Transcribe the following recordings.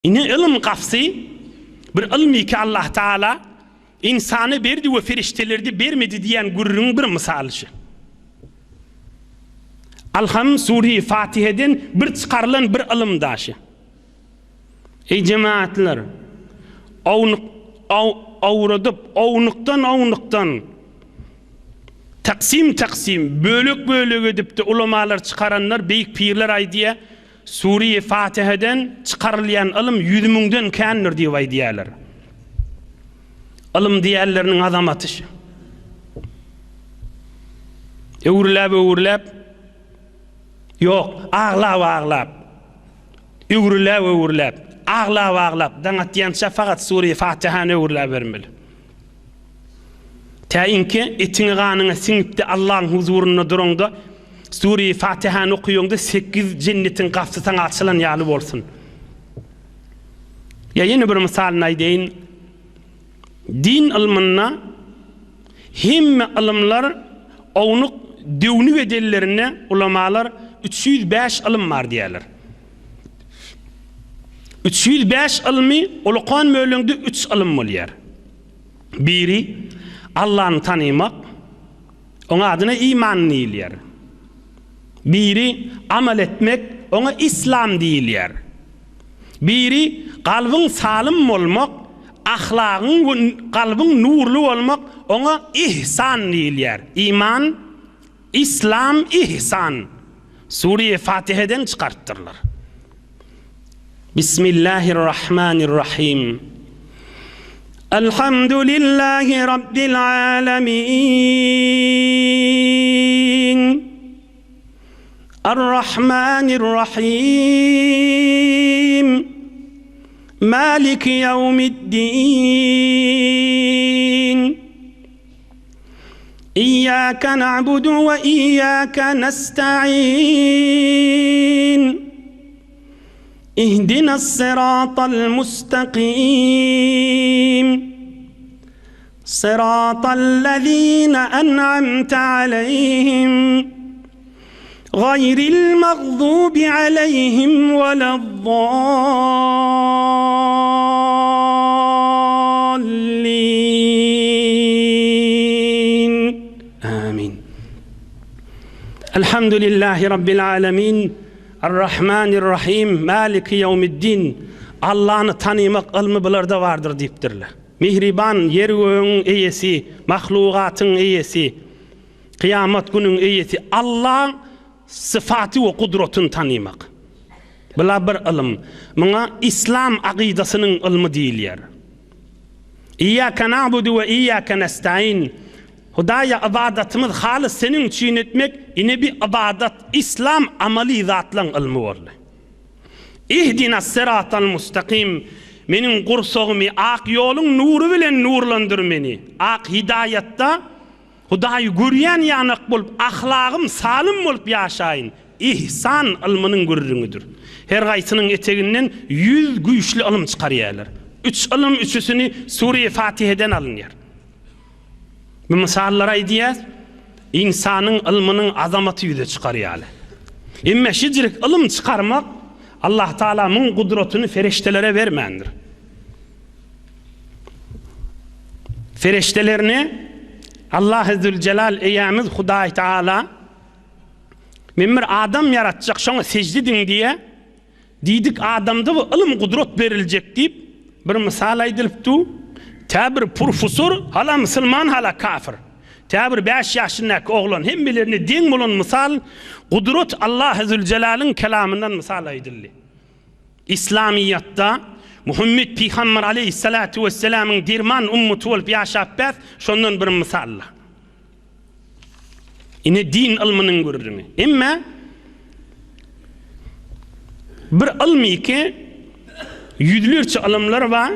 İne ilim kafsı bir ilmi ki Allah Teala insanı berdi ve feriştelerdi bermedi diyen gururun bir misalışı. Alham Sure-i Fatiha'den bir çıkarılan bir ilim daşı. Ey cemaatler, avunuktan taksim bölük edip de ulamalar çıkaranlar, beyik pirler aydiye Sure-i Fatiha'dan çıkarılayan ilim 100.000'den kändir diye aydiyalar. Ilim diyerlerinin azamatışı. Öwürläp yok, ağlap öwürläp ağlap daňat diýençe fakat Sure-i Fatiha'ny öwürläp bermeli. Täinki etini ganyňa siňipdi Allah'ın huzuruna duranda Sure-i Fatiha'ny okuýanda 8 cennetin gapsy saňa açylan ýaly bolsun. Ya ýene bir misalyny aýdyn. Din ilmine hemme ilimler ownuk dewni bedellerine ulamalar 305 ilim var diýerler. 305 ilmi Ulqan möýlüňde 3 ilim bolýar. Biri Allah'ı tanımak, ona adına iman diýilýär. Biri amel etmek, ona İslam diýilýär. Biri kalbin salim bolmak, ahlagın ve kalbin nurlu olmak, ona ihsan diýilýär. İman, İslam, ihsan. Sure-i Fatiha'dan çıkarttırlar. Bismillahirrahmanirrahim. Elhamdülillahi Rabbil alemin. Errahmanirrahim. Maliki yevmiddin. İyyâke na'budu ve iyyâke nesta'in. اهدنا الصراط المستقيم صراط الذين أنعمت عليهم غير المغضوب عليهم ولا الضالين آمين. الحمد لله رب العالمين Ar-Rahmanir-Rahim, Maliki yevmiddin. Allah'ını tanımak ilmi bularda vardır deyipdirler. Mihriban, yer göğün eyesi, mahlukatın eyesi, kıyamet günün eyesi, Allah'ın sıfatı ve kudretini tanımak. Bula bir ilim. Buna İslam akidasının ilmi deyilýär. İyyâke na'budu ve iyyâke nesta'in. Hudaya ibadetimiz halis senin için etmek, yine bir ibadet, İslam amali zatlan ilmi oldu. İhdina sıratal mustakim, menin kursoğumu ak yolun nuru bilen nurlandır meni. Ak hidayette, Hudayı görýän yanık bolup, ahlagım salim bolup yaşayın. İhsan ilminin gurrüňüdür. Her gaýsynyň eteginden 100 güýçli ilim çykarýarlar. 3 ilim üçüsini Sure-i Fatiha'dan alınýar. Bu misallara idiyaz, insanın ilminin azamatı yüze çıkarıyalı. İmme şicrik ilim çıkarmak, Allah Teala'nın kudretini feriştelere vermendir. Feriştelerini Allah Zülcelal eyyamiz Huday Teala memir adam yaratacak, şuna secde din diye didik adamda bu ilim kudret verilecek deyip bir misal aydılıptı. Tabir profesör, hala Müslüman, hala kafir. Tabir 5 yaşındaki oğlan, hem bilerini din bulun misal, kudret Allah Zülcelal'ın kelamından misal aydılli. İslamiyatta, Muhammed Peygamber aleyhissalatu vesselam'ın dirman ümmeti olup yaşabbez, şondan bir misalla. Yine din ilminin görürünü. Ama bir ilmi ki, yüzlerce ilimler var,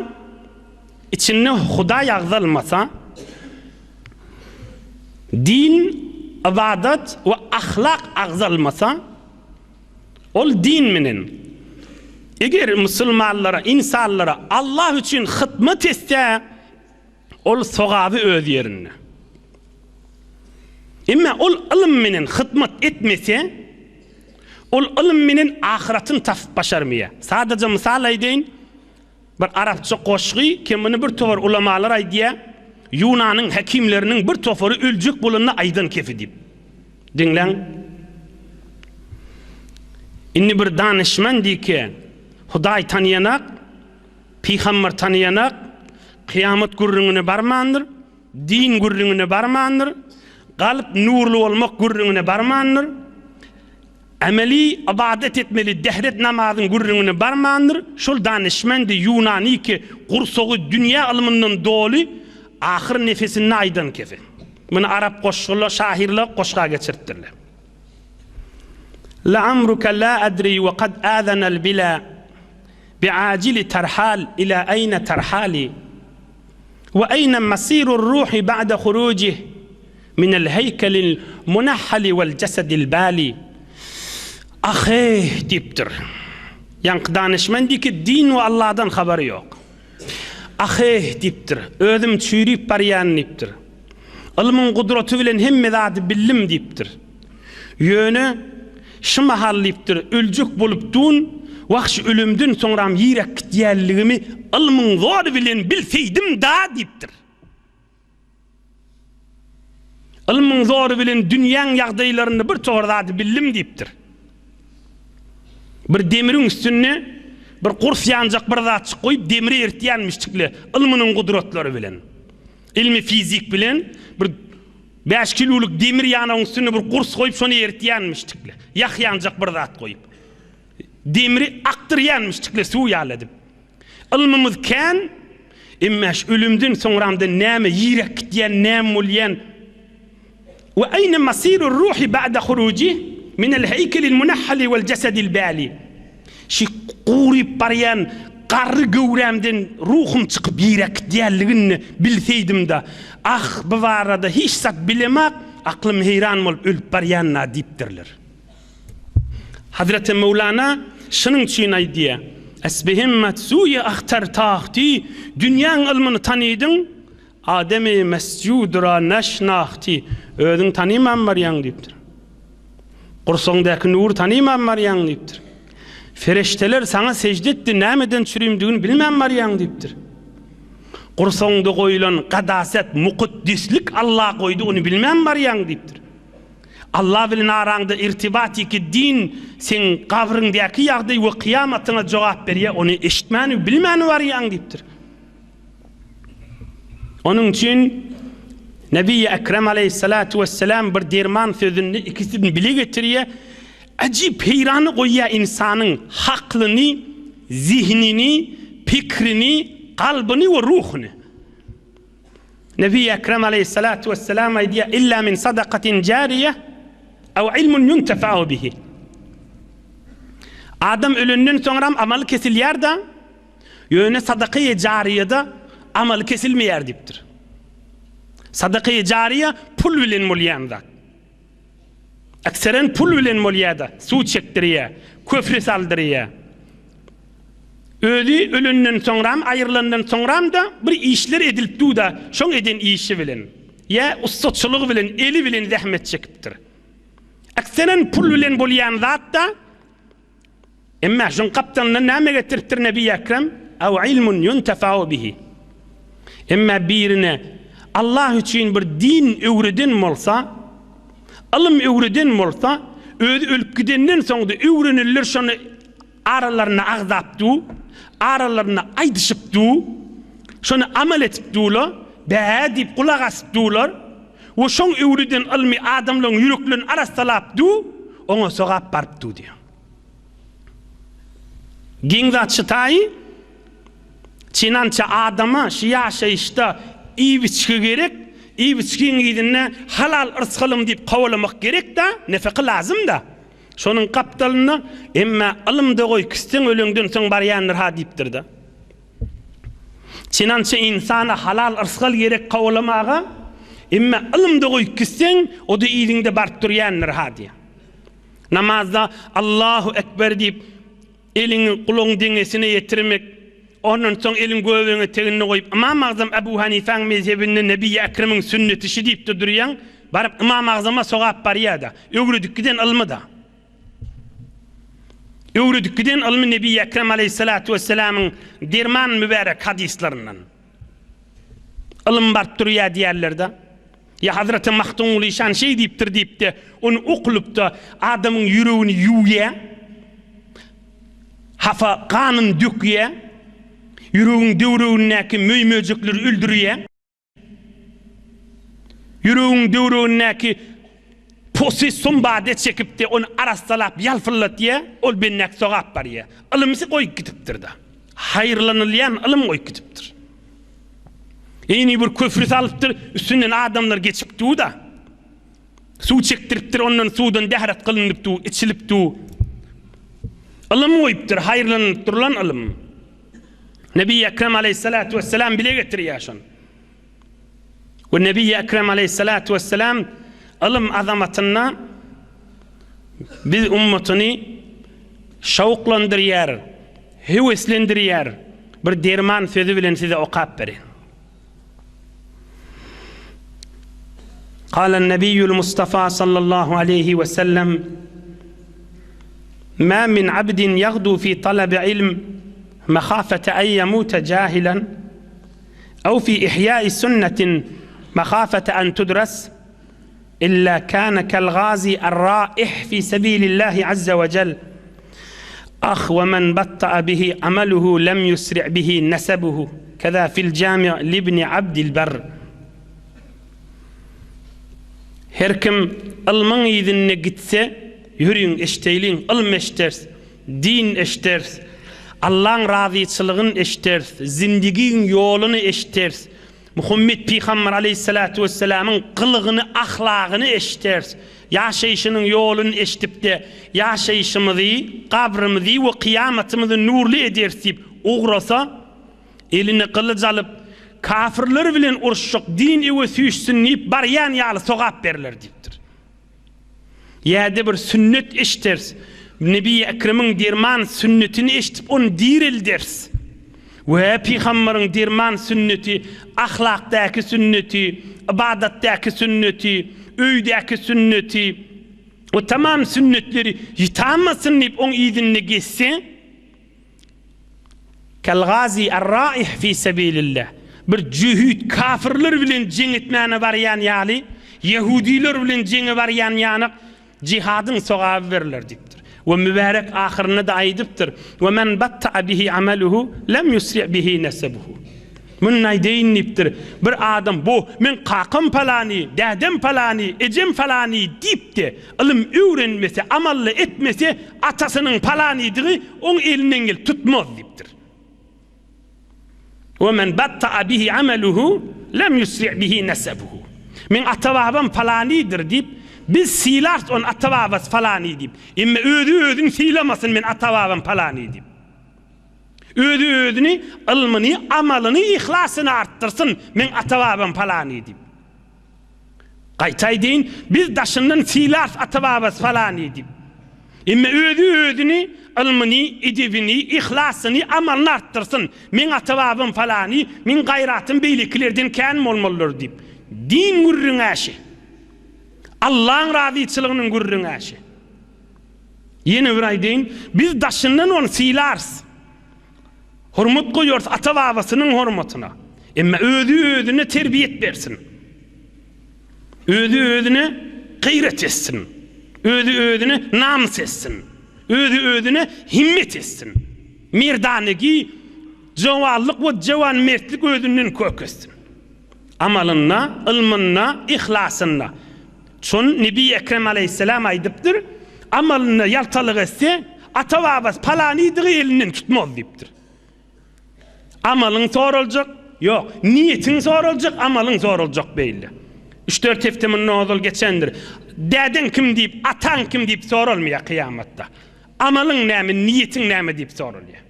İçinde Huda yağdılmasa, din, ibadet ve ahlak ağzalmasa, ol din minin. Eğer Müslümanlara, insanlara Allah için hizmet etse, ol sogabı öz yerine. Ama ol ilim minin hizmet etmese, ol ilim minin ahiretini tafip başarmaya. Sadece misal aydın, Bir Arapça goşgy kimini bir tovar ulamalar aýdýa, Yunanyň hekimleriniň bir tofary öljek bolanyny aýdan kefi diýip. Dinleň. Inni bir danışman diýki, Hudaý tanıyanak, Peýgamber tanıyanak, kıyamet gurrüňine barmandyr, din gurrüňine barmandyr, galp nurlu bolmak gurrüňine barmandyr, ameli ibadet etmeli dehret namazyň gurrüňine barmandyr. Şol danışmandy Yunany ki gursogy dünýä ilminiň doly ahir nefesini aýdan kefi. Bunu Arap goşgylar, şahirler goşga geçirtdirler. لعمرك لا أدري وقد آذن البلا بعاجل ترحال إلى أين ترحالي وأين مصير الروح بعد خروجه من الهيكل المنحل والجسد البالي. أخيه ديبتر yanqdanışman ki din ve Allah'dan haberi yok. Aheh diptir, özüm çürüyüp baryan diptir. Ilmın kudreti bilen hemme zat billim diptir. Yönü şu mahal diptir, öljek bolup dun, vahş ölümdün sonram yirek diýerligimi ilmın zor bilen bilseydim da diptir. Ilmın zor bilen dünýäň ýagdaýlaryny bir torda billim diptir. Bir demirin üstüne bir kurs yanacak bir zat koyup demiri ertiyenmiştikle ilminin kudretleri bilen, ilmi fizik bilen bir 5 kiloluk demir yanağın üstüne bir kurs koyup şonu ertiyenmiştikle yak yanacak bir zat koyup demiri aktıryanmıştikle su yaladım. Ilmimiz kan immeş ölümdün sonramda näme yirek diýen näme bolýan ve ayna masirur ruhi ba'da huruji min el-heykel el-munahhal wal-jasad el-bali. Şi qurip baryan qarry göwremden ruhum çıkıp yirek diýerligini bilseydim da ah bu barada hiç sat bilemek aklım heyran bolup ölüp baryanna diýipdirler. Hazreti Mevlana şunun için aýdýar: "Esbihimmet suye ahtar tahti, dünýäň ilmini tanydın, ademi mescudra naşnahti, özüň tanymam baryan" diýipdir. Kursoňdaky nur tanymam baryan diýipdir. Ferişteler sana secde etdi, nämeden çürümdigini bilmem baryan diýipdir. Kursoňda goýulan gadasat, muqaddislik Allah goýdy, onu bilmem baryan diýipdir. Allah bilen araňda irtibaty ki din sen gabryndaky ýagdaý we kıyamatyna jogap berýär, onu eşitmäni bilmäni baryan diýipdir. Onun için Nebi Ekrem aleyhissalatu vesselam bir derman sözünü ikisini bile getiriyor. Acip heyranı koyuyor insanın haklını, zihnini, fikrini, kalbini ve ruhunu. Nebi Ekrem aleyhissalatu vesselam diyor: "İlla min sadakatin cariye ev ilmun yuntefa'u bihi." Adam ölünden sonra amalı kesilýär da, yöne sadakayı cariyede amalı kesilmeýär diýipdir. Sadaka-i cariye pul bilen bolýan zat. Akseren pul bilen bolýar, su çekdirýär, köfre saldyrýar. Öli ölünden soňram, aýrylandan soňram da bir işler edilipdi da, şoň eden işi bilen, ya ustaçylygy bilen, eli bilen zähmet çekipdir. Akseren pul bilen bolýan zat da, emma şoň kaptanna näme getiripdir Nebi Ekrem? "Aw ilmun yuntefa'u bihi." Emma birine Allah için bir din öwreden bolsa, ilm öwreden bolsa, özü ölüp gidenden soňda öwrenirler, şonu aralaryna agzapdy, aralaryna aýdyşypdy, şonu amal etipdiler, bä diýip kulak asypdylar, we şoň öwreden ilmi adamlaryň ýüreklerini arastalapdy, oňa sogap barpdy diýär. Giňzat şytaý çinança adama şu ýaşaýyşda iyi biçki gerek, iyi biçkin gidinne halal ırskalım deyip kavalamak gerek da, nefeki lazım da. Şonun kaptalını, emma ilmde koy kisten ölüngden son baryanlar ha deyiptir da. Çinança insana halal ırskal gerek kavalamağa, emma ilmde koy kisten o da iyiliğinde barttıryanlar ha diye. Namazda Allahu Ekber deyip elini kulun dengesine yetirmek, ondan soň elin göwüne tegini goýup İmam Azam Ebu Hanifa'ň mezhebinde Nebi Ekrem'in sünneti şi diýip durýan, barıp İmam Azam'a sogap barýar da, öwredikden ilmi da. öwredikden ilmi Nebi Ekrem aleyhissalatu vesselam'ın derman mübarek hadislerinden. Ilm barıp durýar diýerlerde. Ya Hazreti Mahdumul İşan şey diýipdir diýipdi, onu okulup da adamın yüreğini ýuwýa, hafa kanın dökýä, yüreğin döwregindäki möýmejekleri öldürýä, yüreğin döwregindäki posi sombadet çekip de onu arastalap yalfırlatýa, ol bennek sogap barýa. Ilmisi goýup gitipdir da. Hayırlanylýan ilm goýup gitipdir. Eni bir köfrü salypdyr, üstünden adamlar geçipdi da. Su çektiripdir, ondan sudan dehret kılınıpdy, içilipdi. Ilm goýupdyr, hayırlanıp durulan ilm. Nebi Ekrem aleyhissalatu vesselam bile getirýär şonu. Ve Nebi Ekrem aleyhissalatu vesselam ilm azamatyna biz ummatyny şawuklandyrýar, heweslendirýär bir derman sözü bilen size okap berin. قال النبي المصطفى صلى الله عليه وسلم ما من عبد يغدو في طلب علم مخافة أن يموت جاهلا أو في إحياء سنة مخافة أن تدرس إلا كان كالغازي الرائح في سبيل الله عز وجل ومن بطأ به عمله لم يسرع به نسبه كذا في الجامع لابن عبد البر. Her kim ilmin ýerine gitse, yürüyün eşteýliň, ilm eşters, din eşters, Allah'ın razyçylygyny eşters, zindigiň ýoluny eşters, Muhammed Peygamber aleyhissalatu vesselam'ın kılıgyny, ahlagyny eşters, ýaşaýyşynyň ýoluny eşitip de, ýaşaýyşymyzy, gabrymyzy we kıyamatymyzy nurly eders diýip ugrasa, elini kılıç alıp kafirler bilen uruşjak, din ewe süýşsin diýip barýan ýaly sogap berler diýipdir. Ýa-da bir sünnet eşiters, Nebi Ekrem'in derman sünnetini eşitip onu diril ders. Ve Peygamber'in derman sünneti, ahlakdaki sünneti, ibadetteki sünneti, öýdäki sünneti, o tamam sünnetleri ýitamasyn diýip on ýygyny geçse, kelgazi er-raih fi sabilillah. Bir cühüt kafirler bilen jeňitmäne barýan ýaly, Yahudiler bilen jeňe barýan ýanyk cihadyň sogaby berler diýipdir. Ve mübarek ahirine de aýdypdyr. Ve men batta bihi amaluhu lem yusri bihi nasabuhu. Mun naýdyň diýipdir. Bir adam bu men kakym palany, dädem palany, ejem palany diýipdi. Ilm öwrenmese, amalla etmese atasynyň palanydygy oň elinden gel tutmaz diýipdir. Ve men batta bihi amaluhu lem yusri bihi nasabuhu. Men atababam palanydyr diýip biz silart on atababas falany diýip. Emme özüň silamasyn men atababam palany diýip. Özüni, ilmini, amalyny, ihlasını arttırsın men atababam palany diýip. Gaýtaý deýin biz daşyndan silart atababas falany diýip. Emme özüni, ilmini, edebini, ihlasyny, amalyny arttırsın men atababam falany, men gaýratym beýliklerden kän bolmalylar diýip. Din gurrüňäşi. Allah'ın razyçylygynyň gurrüňäşi. Ýene bir aýdyň, biz daşyndan onu silars. Hormat goýýars ata-babasynyň hormatyna. Emma özüne terbiyet bersin. Özüne gayret etsin. Özüne namys etsin. Özüne himmet etsin. Merdanygy, jowallyk we jowan mertlik özünden kökessin. Amalyna, ilmyna, ihlasyna. Şon Nebi Ekrem aleyhisselam aýdypdyr, amalyny ýaltalyk etse, ata-babas palanydygy elinden tutmaz diýipdir. Amalyň soraljak, ýok, niýetiň soraljak, amalyň soraljak beýle. 3-4 heftemin nozul geçendir. Däden kim diýip, atan kim diýip soralmaýar kıyamatda. Amalyň näme, niýetiň näme diýip soralýar.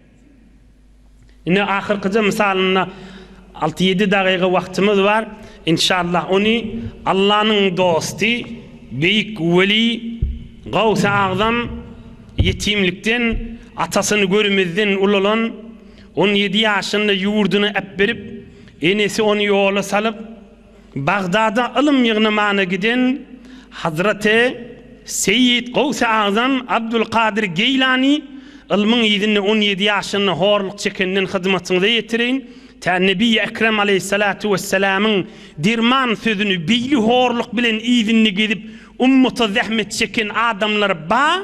Ine ahyrkyja misalyna 6-7 daqiqa wagtymyz var. İnşallah onu Allah'ın dostu, büyük veli, Gavs-ı Azam yetimlikten, atasını görmezden ulalan, 17 yaşında yurdunu ep berip, enesi onu yola salıp, Bagdad'a ilm yığınmana giden Hazreti Seyyid Gavs-ı Azam Abdülkadir Geylani ilmin ýygyny 17 ýaşyny horluk çekenden hyzmatyňyza ýetireýin. Ta Nebi Ekrem aleyhissalatu vesselam'ın dirman sözünü beyli horluk bilen ýygyny gidip ummata zahmet çeken adamlar ba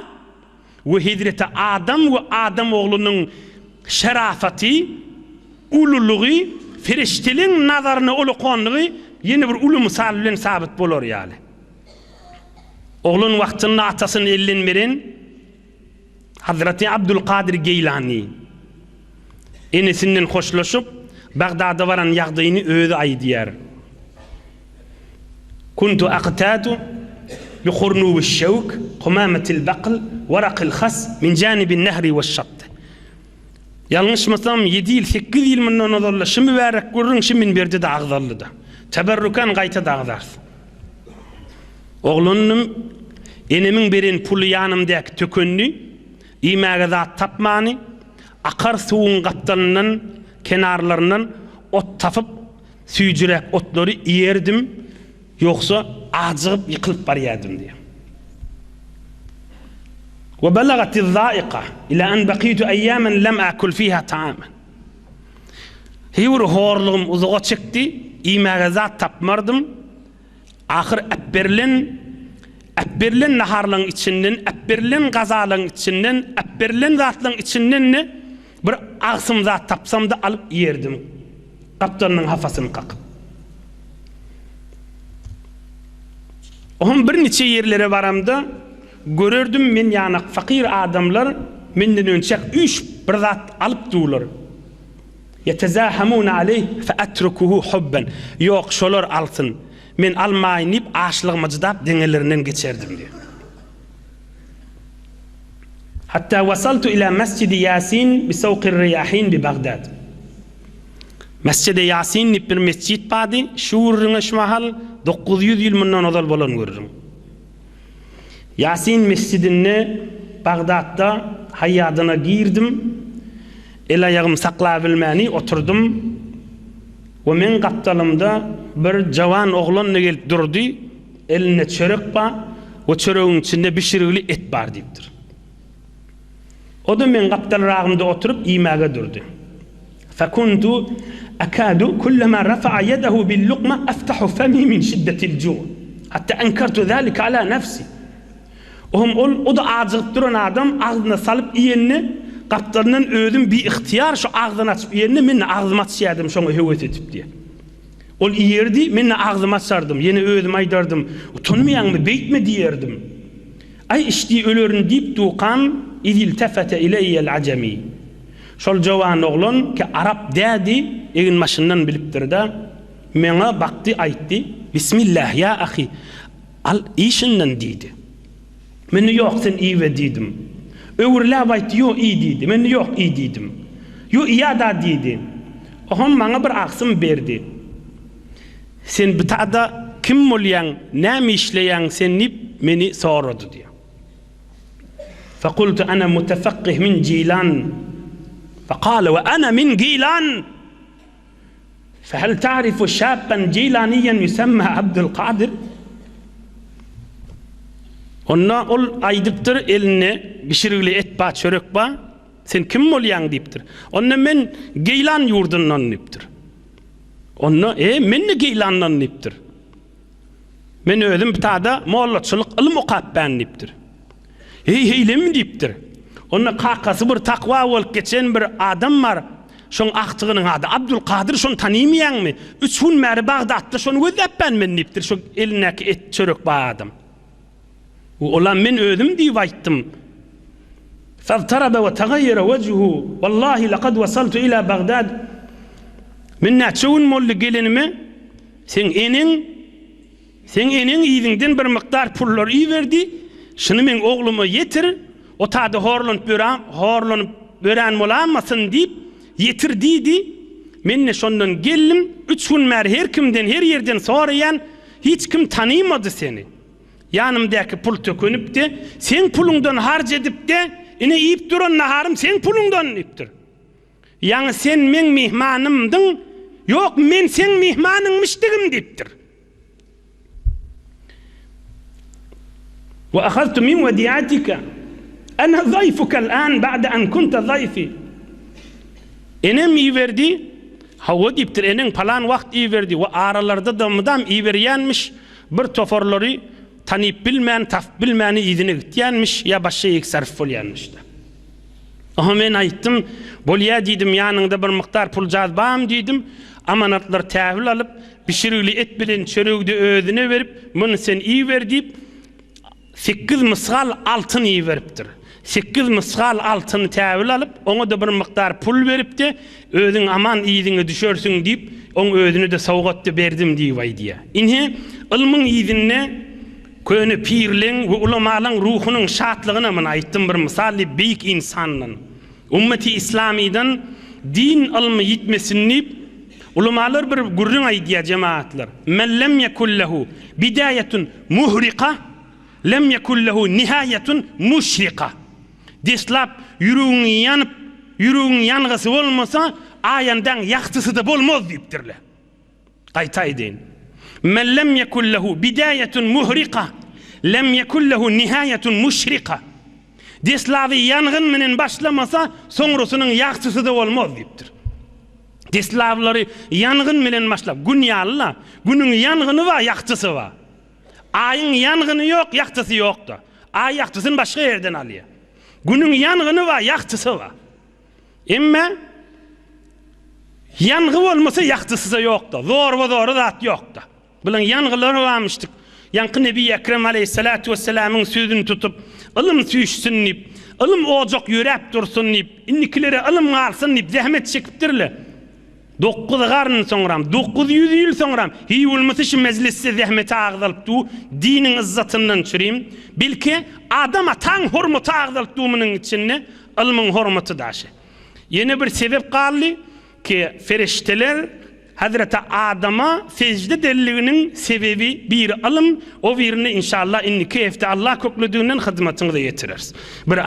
we Hazreti Adam we Adam oğlunun şerafati, ululuğu, ferişteliğin nazarına uluqonluğu yeni bir ulu misal bilen sabit bolar ýaly. Oğlun wagtynda atasyny ellenmeren Hazreti Abdülkadir Geylani enesinden hoşlaşıp Bagdad'a varan ýagdaýyny özü aýdýar. Kuntu aqtatu bi khurnubi ash-shawk, qumamatil baql, waraqil khas min janibin nahri wash-shatt. Ýalňyşmasam 7 ýyl 8 ýyl mundan ozalla şimi bärak görüň şimin berdi de agzallydy. Teberrukan gaýta dagdar. Oğlunum enemin beren pulu ýanymdaky tökünni imäge zat tapmany akar suwun gapdanyndan kenarlarından ot tapıp süýjürek otlary ýerdim, ýoksa ajygyp ýykylyp barýardım diýär. وبلغت الذائقة إلى أن بقيت أياما لم أكل فيها طعاما. Hewr horlugum uzağa çekdi, imäge zat tapmardım. Ahir äpberlen naharlaryň içinden, äpberlen gazalyň içinden, äpberlen zatlaryň içinden bir agsym zat tapsam da alyp ýerdim. Kaptanyň hafasyny kakyp. Oňam bir neçe ýerlere baramda görürdüm men ýanak fakir adamlar menden önçek 3 bir zat alyp durlar. Yetezahamuna aleyh fa atrukuhu hubban. Ýok şolar alsyn. Men almaýyp aşlygymy jydap deňelerinden geçerdim diýär. Hatta wasaltu ila Mescid Yasin bi Sawqir Riyahin bi Bagdad. Mescid Yasin bir mescid bady, şuuruna şmahal 900 ýyl mundan ozal bolan görürüm. Yasin mescidine Bagdad'da hayyadyna girdim. El ayağım saklap bilmäni oturdum. Ve men gapdalymda bir jawan oglan gelip durdy. Eline çörek ba, o çöreğin içinde bişirigli et bar diýipdir. O da men gapdalragymda oturup imäge durdy. Fakuntu akadu kullama rafa'a yadahu bil luqma aftahu fami min şiddetil ju'. Hatta ankartu zalika ala nafsi. O da ajyp duran adam ağzına salıp ýenini gapdarından özüm bir ihtiyar şu ağzını açıp ýenini men ağzyma açýardım şoňa höwet etip diýär. Ol ýerdi men ağzyma açardım, ýene özüm aýdardım. Utanmaýanmy, beýtme diýerdim. Ay işdi ölerin diýip duqan idil tafata ilayya al-ajami. Şol jawan oglan ki arap dädi, egin maşyndan bilipdir da meňe bakdy aýtdy. Bismillah ya ahi. Al işinden diýdi. Men ýok sen iýe diýdim. Öwürläp aýtdy, ýok iý diýdi. Men ýok iý diýdim. Ýok ýa-da diýdi. Oňam maňa bir aksym berdi. Sen bu taýda kim bolýan, näme işleýän sen nip meni sorady diýär. Faqultu ana mutafaqqih min Gilan. Faqala wa ana min Gilan. Fahal ta'rifu şabban Gilaniyan yusamma Abdul Qadir? Onna ol aýdypdyr eline bişirigli et ba, çörek ba. Sen kim bolýan diýipdir. Onna men Geylan ýurdundan diýipdir. Onna men de Geylandan diýipdir. Men özüm bir taýda mollaçylyk ilm okapman diýipdir. Heylemi diýipdir. Onna kakasy bir takwa bolup geçen bir adam bar. Şoň aktygynyň ady Abdülkadir, şonu tanymaýanmy? 3 gün märi Bagdadda şonu gözläpmän men diýipdir. Şo elinäki et çörek ba adam. Olam men özüm diýip aýtdym. Faztaraba ve tagayyara wejhuhu. Wallahi laqad wasaltu ila Bagdad. Men näçe molly gelenimi sen enin ýygyňdan bir mikdar pullar iýerdi. Şunu men ogluma ýetir. O taýda horlanyp bören bolanmasyn diýip ýetirdi. Men şondan geldim. 3 gün märi her kimden her ýerden soraýan hiç kim tanymady seni. Yanımdaki pul tökünüp de sen pulundan harc edip de ine iyip duran naharım sen pulundan iptir. Yani sen men mihmanımdın, yok men sen mihmanınmışdigim diptir. Ve ahaztu min vediyatika Ana zayfukel an ba'de en kunta zayfi. Enem iyi verdi. Hawa diptir enen falan wagt iyi verdi. Wa aralarda da mıdam iyi berýänmiş. Bir toforlary tanıyıp bilmän, taf bilmäni ýyzyny gitýänmiş ya başga ýek sarf bolýanmış da. Aha men aýtdym, bolýa diýdim, ýanyňda bir mykdar pul jazbam diýdim. Amanatlar tähvil alyp, pişirigli et bilen çöregdi özüne berip, muny sen iyi ver diýip 8 mysgal altyn iyi beripdir. 8 mysgal altyn tähvil alyp, oňa da bir mykdar pul beripdi, özüň aman ýyzyňe düşersiň diýip, oň özüne de sowgatdy berdim diýip. Inhe ilmiň ýyzyne köni pirleň we ulamalaryň ruhunyň şatlygyna men aýtdym bir misal beýik insanyň ummeti İslamydan din ilmi ýitmesini ulamalar bir gurrun aýdýar jemaatlar. Men lem yekul lehu bidayetun muhriqa lem yekul lehu nihayetun mushriqa. Deslap ýüregiň ýanyp, ýüregiň ýangysy bolmasa aýandan ýaktysy da bolmaz diýipdirler. Gaýtaý deyin. Men lem yekul lehu bidayetun muhriqa lem yekul lehu nihayetun mushriqa. Deslavi yangın menen başlamasa soňrusynyň ýaktysy da bolmaz diýipdir. Deslavlary yangın menen başlap günýalla, günüň yangıny wa ýaktysy wa. Aýyň yangıny ýok, ýaktysy ýokda. Aý ýaktysyny başga ýerden alýar. Günüň yangıny wa ýaktysy wa. Emma yangı bolmasa ýaktysy da ýokda. Zor we zor zat ýokda. Bilen yangılar varmışdyk. Yankı Nebi Ekrem Aleyhissalatu vesselam'ın sözünü tutup ilm süýşsin diýip, ilm ojak ýörep dursun diýip, innikilere ilm galsyn diýip zähmet çekipdirler. 9 garny soňram, 900 ýyl soňram, hiç bolmasa şu mezlisse zähmet agdalypdy, diniň izzatynyň çyryym. Bilki adama taň hormaty agdalypdy munyň içinde ilmiň hormaty daşy. Ýene bir sebep galdy ki ferişteler Hazreti Adam'a secde delliginin sebebi bir ilim, o birini inşallah inni keyfte Allah köklüdüğünden hizmetini de getiririz. Bir